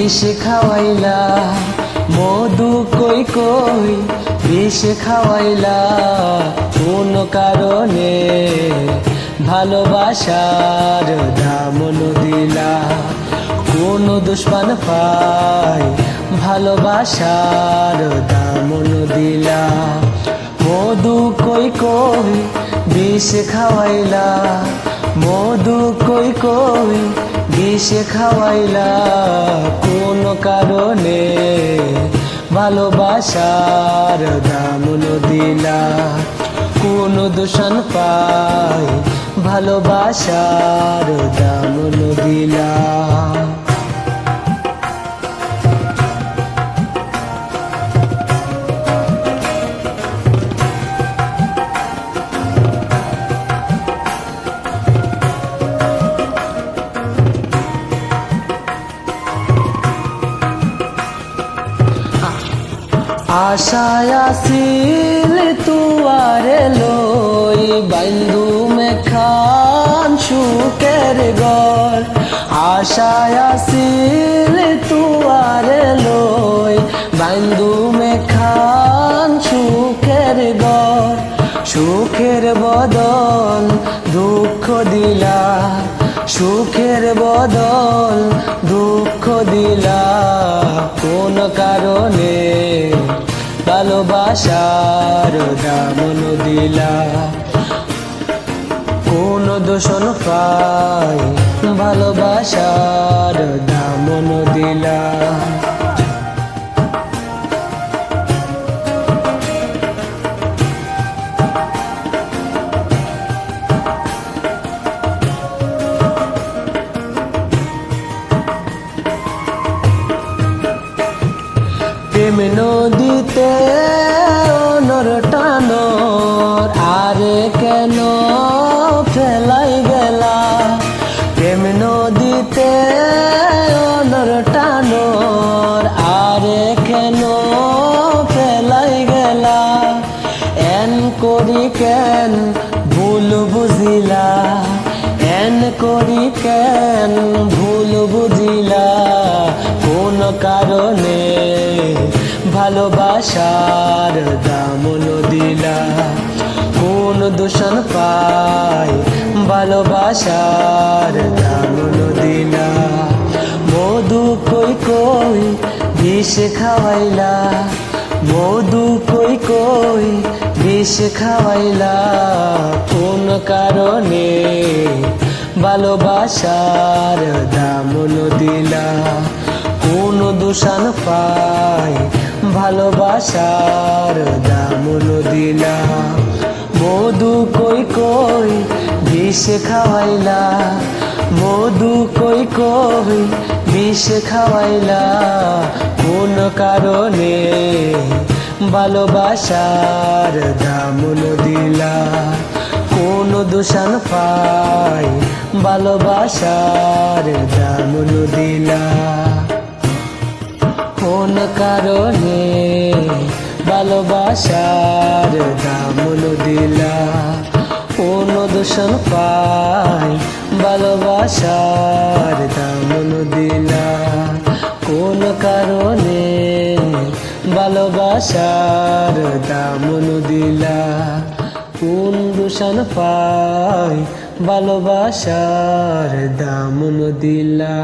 বিষ খাওয়াইলা, মধু কই কই বিষ খাওয়াইলা, কোন কারণে ভালোবাসার দামন দিলা, কোন দুশ্মন পায় ভালোবাসার দামন দিলা। মধু কই কই বিষ খাওয়াইলা, মধু কই কই বিষ খাওয়াইলা, কোন কারণে ভালোবাসার দামন দিলা, কোন দূষণ পায় ভালোবাসার দামন দিলা। আশায় আসিল তুয়ারে লই, বন্ধু মে খান সুখের ঘর। আশায় আসিল তুয়ারে লই, বন্ধু মে খান সুখের ঘর। সুখের বদল দুঃখ দিলা, সুখের বদল দুঃখ দিলা, কোন কারণে ভালোবাসার দামন দিলা, কোন দূষণ পায় ভালোবাসার দামন দিলা। প্রেম নদীতে অনর টানর, আরে কেন ফেলাই গেলা। প্রেম নদীতে অনর টানর, আরে কেন ফেলাই গেলা। এন করি কেন ভুল বুঝিলা, এন করি কেন ভুল বুঝিলা, কোন কারণে ভালোবাসার দামন দিলা, কোন দূষণ পায় ভালোবাসার দামন দিলা। মধু কই কই বিষ খাওয়াইলা, মধু কই কই বিষ খাওয়াইলা, কোন কারণে ভালোবাসার দামন দিলা, কোন দূষণ পায় ভালোবাসার দামন দিলা। মধু কই কই বিষ খাওয়াইলা, মধু কই কই বিষ খাওয়াইলা, কোন কারণে ভালোবাসার দামন দিলা, কোন দূষণ পায় ভালোবাসার দামন দিলা, কোন কারণে ভালোবাসার দামন দিলা, কোন দূষণ পায় ভালোবাসার দামন দিলা, কোন কারণে ভালোবাসার দামন দিলা, কোন দূষণ পায় ভালোবাসার দামন দিলা।